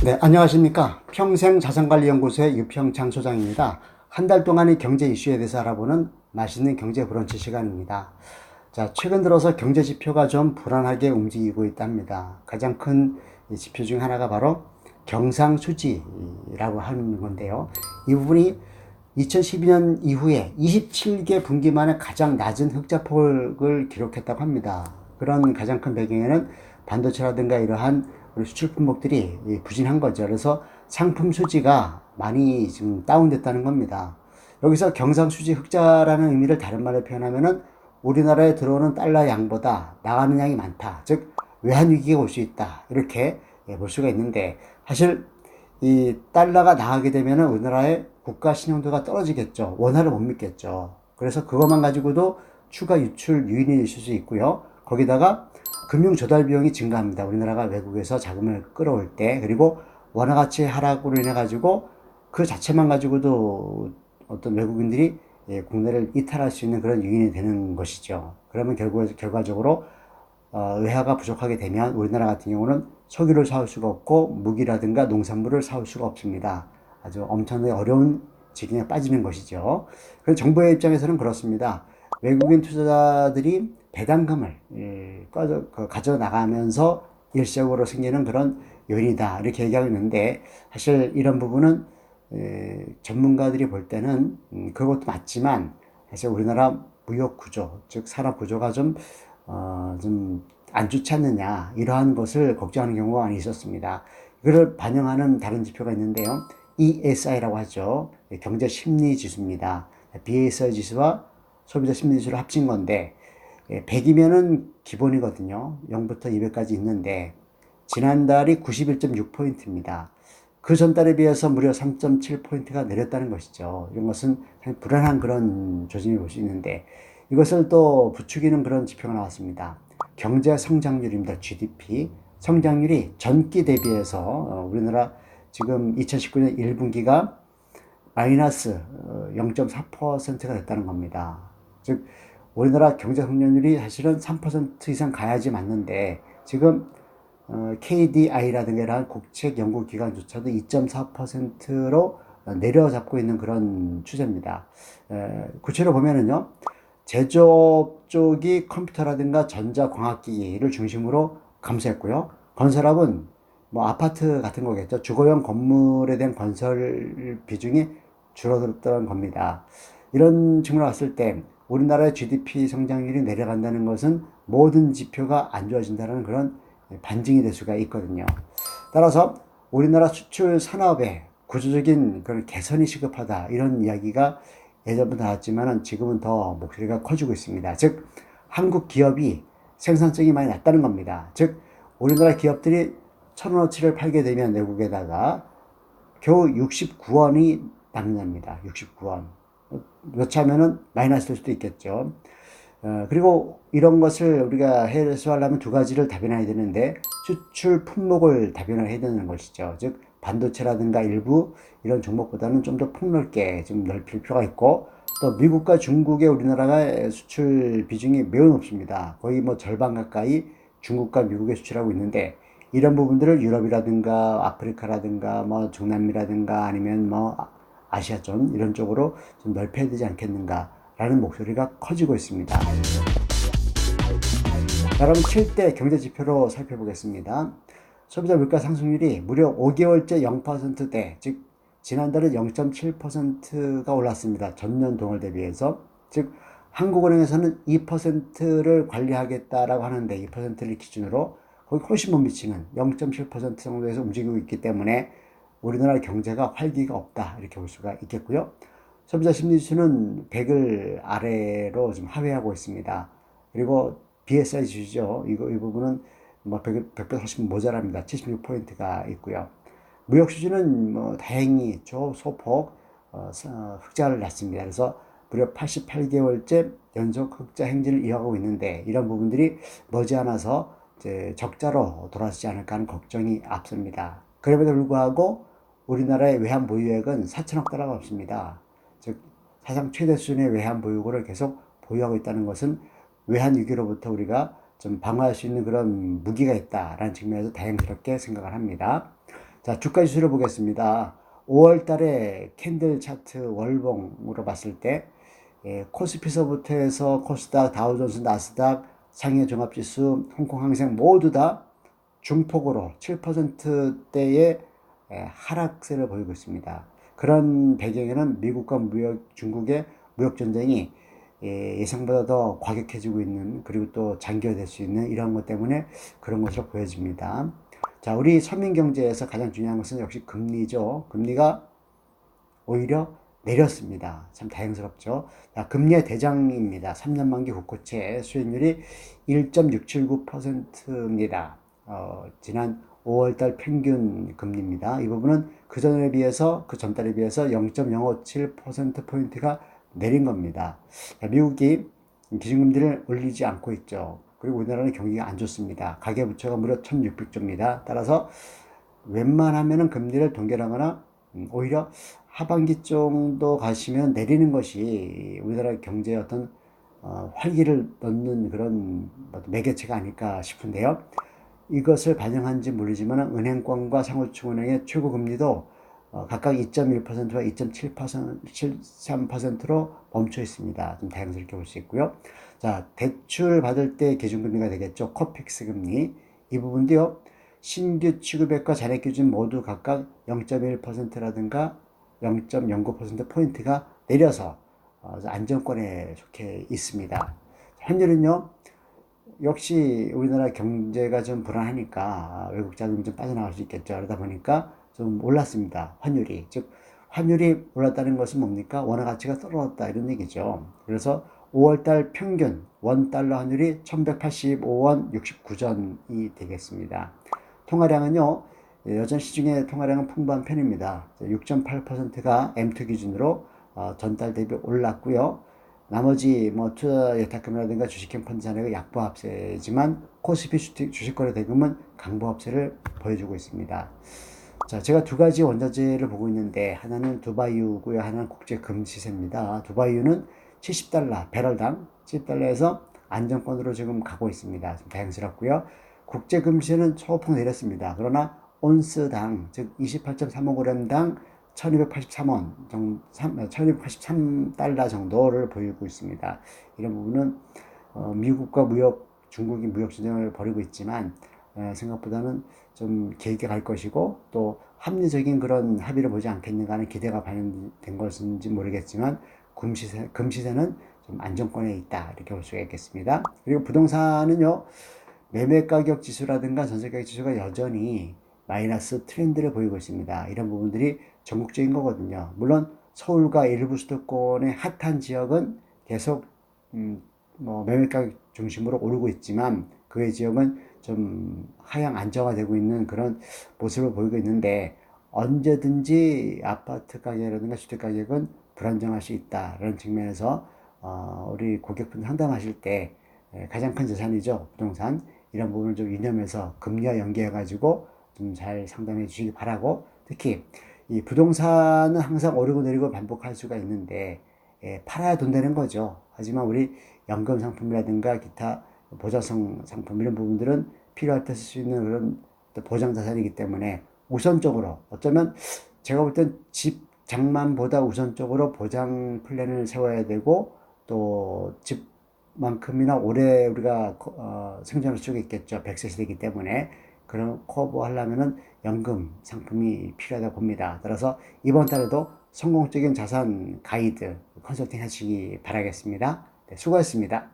네, 안녕하십니까. 평생자산관리연구소의 유평창 소장입니다. 한 달 동안의 경제 이슈에 대해서 알아보는 맛있는 경제 브런치 시간입니다. 자, 최근 들어서 경제 지표가 좀 불안하게 움직이고 있답니다. 가장 큰 지표 중 하나가 바로 경상수지라고 하는 건데요. 이 부분이 2012년 이후에 27개 분기 만에 가장 낮은 흑자폭을 기록했다고 합니다. 그런 가장 큰 배경에는 반도체라든가 이러한 우리 수출 품목들이 부진한 거죠. 그래서 상품 수지가 많이 지금 다운됐다는 겁니다. 여기서 경상수지 흑자라는 의미를 다른 말로 표현하면은 우리나라에 들어오는 달러 양보다 나가는 양이 많다. 즉 외환 위기가 올 수 있다. 이렇게 볼 수가 있는데, 사실 이 달러가 나가게 되면은 우리나라의 국가 신용도가 떨어지겠죠. 원화를 못 믿겠죠. 그래서 그것만 가지고도 추가 유출 유인이 있을 수 있고요. 거기다가 금융 조달 비용이 증가합니다. 우리나라가 외국에서 자금을 끌어올 때. 그리고 원화 가치 하락으로 인해 가지고 그 자체만 가지고도 어떤 외국인들이 국내를 이탈할 수 있는 그런 요인이 되는 것이죠. 그러면 결과적으로 외화가 부족하게 되면 우리나라 같은 경우는 석유를 사올 수가 없고 무기라든가 농산물을 사올 수가 없습니다. 아주 엄청나게 어려운 지경에 빠지는 것이죠. 그래서 정부의 입장에서는 그렇습니다. 외국인 투자자들이 배당금을 가져 나가면서 일시적으로 생기는 그런 요인이다, 이렇게 얘기하고 있는데, 사실 이런 부분은 전문가들이 볼 때는 그것도 맞지만, 사실 우리나라 무역 구조, 즉 산업 구조가 좀 안 좋지 않느냐, 이러한 것을 걱정하는 경우가 많이 있었습니다. 이거를 반영하는 다른 지표가 있는데요. ESI라고 하죠. 경제 심리 지수입니다. BSI 지수와 소비자 심리 지수를 합친 건데, 100이면은 기본이거든요. 0부터 200까지 있는데, 지난달이 91.6포인트입니다. 그 전달에 비해서 무려 3.7포인트가 내렸다는 것이죠. 이런 것은 불안한 그런 조짐이 볼 수 있는데, 이것을 또 부추기는 그런 지표가 나왔습니다. 경제 성장률입니다. GDP. 성장률이 전기 대비해서 우리나라 지금 2019년 1분기가 마이너스 0.4%가 됐다는 겁니다. 즉 우리나라 경제 성장률이 사실은 3% 이상 가야지 맞는데, 지금 KDI라든가 이러한 국책 연구기관조차도 2.4%로 내려잡고 있는 그런 추세입니다. 구체로 보면은요, 제조업 쪽이 컴퓨터라든가 전자광학기기를 중심으로 감소했고요. 건설업은 뭐 아파트 같은 거겠죠. 주거용 건물에 대한 건설 비중이 줄어들었던 겁니다. 이런 측면으로 봤을 때 우리나라의 GDP 성장률이 내려간다는 것은 모든 지표가 안 좋아진다는 그런 반증이 될 수가 있거든요. 따라서 우리나라 수출 산업에 구조적인 그런 개선이 시급하다, 이런 이야기가 예전부터 나왔지만 지금은 더 목소리가 커지고 있습니다. 즉 한국 기업이 생산성이 많이 낮다는 겁니다. 즉 우리나라 기업들이 1,000원어치를 팔게 되면 외국에다가 겨우 69원이 남는답니다. 69원. 여차하면은 마이너스 될 수도 있겠죠. 그리고 이런 것을 우리가 해소하려면 두 가지를 답변해야 되는데, 수출 품목을 답변을 해야 되는 것이죠. 즉 반도체라든가 일부 이런 종목보다는 좀 더 폭넓게 좀 넓힐 필요가 있고, 또 미국과 중국의 우리나라가 수출 비중이 매우 높습니다. 거의 뭐 절반 가까이 중국과 미국에 수출하고 있는데, 이런 부분들을 유럽이라든가 아프리카라든가 뭐 중남미라든가 아니면 뭐 아시아권 이런 쪽으로 좀 넓혀야 되지 않겠는가라는 목소리가 커지고 있습니다. 자, 그럼 7대 경제지표로 살펴보겠습니다. 소비자 물가 상승률이 무려 5개월째 0%대, 즉 지난달에 0.7%가 올랐습니다. 전년 동월 대비해서. 즉 한국은행에서는 2%를 관리하겠다라고 하는데, 2%를 기준으로 거기 훨씬 못 미치는 0.7% 정도에서 움직이고 있기 때문에 우리나라 경제가 활기가 없다, 이렇게 볼 수가 있겠고요. 소비자 심리지수는 100을 아래로 좀 하회하고 있습니다. 그리고 BSI 지수죠. 이 부분은 뭐 100배 훨씬 모자랍니다. 76포인트가 있고요. 무역 수지는 뭐 다행히 소폭 흑자를 났습니다. 그래서 무려 88개월째 연속 흑자 행진을 이어가고 있는데, 이런 부분들이 머지않아서 이제 적자로 돌아서지 않을까 하는 걱정이 앞섭니다. 그럼에도 불구하고 우리나라의 외환 보유액은 4천억 달러가 없습니다. 즉 사상 최대 수준의 외환 보유고를 계속 보유하고 있다는 것은 외환 위기로부터 우리가 좀 방어할 수 있는 그런 무기가 있다라는 측면에서 다행스럽게 생각을 합니다. 자, 주가 지수를 보겠습니다. 5월 달에 캔들 차트 월봉으로 봤을 때 코스피서부터 해서 코스닥, 다우존스, 나스닥, 상해 종합지수, 홍콩 항생 모두 다 중폭으로 7%대의 하락세를 보이고 있습니다. 그런 배경에는 미국과 중국의 무역 전쟁이 예상보다 더 과격해지고 있는, 그리고 또 장기화될 수 있는 이런 것 때문에 그런 것으로 보여집니다. 자, 우리 서민 경제에서 가장 중요한 것은 역시 금리죠. 금리가 오히려 내렸습니다. 참 다행스럽죠. 자, 금리의 대장입니다. 3년 만기 국고채 수익률이 1.679%입니다. 지난 5월달 평균 금리입니다. 이 부분은 그 전달에 비해서 0.057%포인트가 내린 겁니다. 자, 미국이 기준금리를 올리지 않고 있죠. 그리고 우리나라는 경기가 안 좋습니다. 가계부채가 무려 1600조입니다. 따라서 웬만하면 금리를 동결하거나 오히려 하반기 정도 가시면 내리는 것이 우리나라 경제에 어떤 활기를 넣는 그런 매개체가 아닐까 싶은데요. 이것을 반영한지 모르지만 은행권과 상호증은행의 최고 금리도 각각 2.1%와 2.73%로 멈춰 있습니다. 좀 다양스럽게 볼 수 있고요. 자, 대출 받을 때 기준금리가 되겠죠. 코픽스 금리. 이 부분도요. 신규 취급액과 잔액 기준 모두 각각 0.1%라든가 0.09%포인트가 내려서 안정권에 속해 있습니다. 환율은요. 역시 우리나라 경제가 좀 불안하니까 외국 자금이 좀 빠져나갈 수 있겠죠. 그러다 보니까 좀 올랐습니다. 환율이. 즉, 환율이 올랐다는 것은 뭡니까? 원화 가치가 떨어졌다 이런 얘기죠. 그래서 5월달 평균 원달러 환율이 1185원 69전이 되겠습니다. 통화량은요, 여전 시중에 통화량은 풍부한 편입니다. 6.8%가 M2 기준으로 전달 대비 올랐고요. 나머지 뭐 투자 예탁금이라든가 주식형 펀드 잔액은 약보합세지만 코스피 주식거래 대금은 강보합세를 보여주고 있습니다. 자, 제가 두 가지 원자재를 보고 있는데 하나는 두바이유고요, 하나는 국제 금시세입니다. 두바이유는 70달러 배럴당 70달러에서 안정권으로 지금 가고 있습니다. 좀 다행스럽고요. 국제 금시세는 소폭 내렸습니다. 그러나 온스당 즉 28.35g당 1283원 정도, 1283달러 정도를 보이고 있습니다. 이런 부분은 미국과 중국이 무역 전쟁을 벌이고 있지만 생각보다는 좀 길게 갈 것이고 또 합리적인 그런 합의를 보지 않겠는가 하는 기대가 반영된 것인지 모르겠지만 금시세는 좀 안정권에 있다 이렇게 볼 수가 있겠습니다. 그리고 부동산은요. 매매가격 지수라든가 전세가격 지수가 여전히 마이너스 트렌드를 보이고 있습니다. 이런 부분들이 전국적인 거거든요. 물론 서울과 일부 수도권의 핫한 지역은 계속 매매가격 중심으로 오르고 있지만 그 외 지역은 좀 하향 안정화되고 있는 그런 모습을 보이고 있는데 언제든지 아파트 가격이라든가 주택 가격은 불안정할 수 있다라는 측면에서 우리 고객분 상담하실 때 가장 큰 자산이죠. 부동산. 이런 부분을 좀 유념해서 금리와 연계해 가지고 좀 잘 상담해 주시기 바라고, 특히 이 부동산은 항상 오르고 내리고 반복할 수가 있는데 팔아야 돈 되는 거죠. 하지만 우리 연금 상품이라든가 기타 보장성 상품 이런 부분들은 필요할 때 쓸 수 있는 그런 보장 자산이기 때문에 우선적으로 어쩌면 제가 볼 땐 집 장만보다 우선적으로 보장 플랜을 세워야 되고 또 집만큼이나 오래 우리가 생존할 수가 있겠죠. 100세 시대이기 때문에 그런 커버 하려면은 연금 상품이 필요하다고 봅니다. 따라서 이번 달에도 성공적인 자산 가이드 컨설팅 하시기 바라겠습니다. 네, 수고하셨습니다.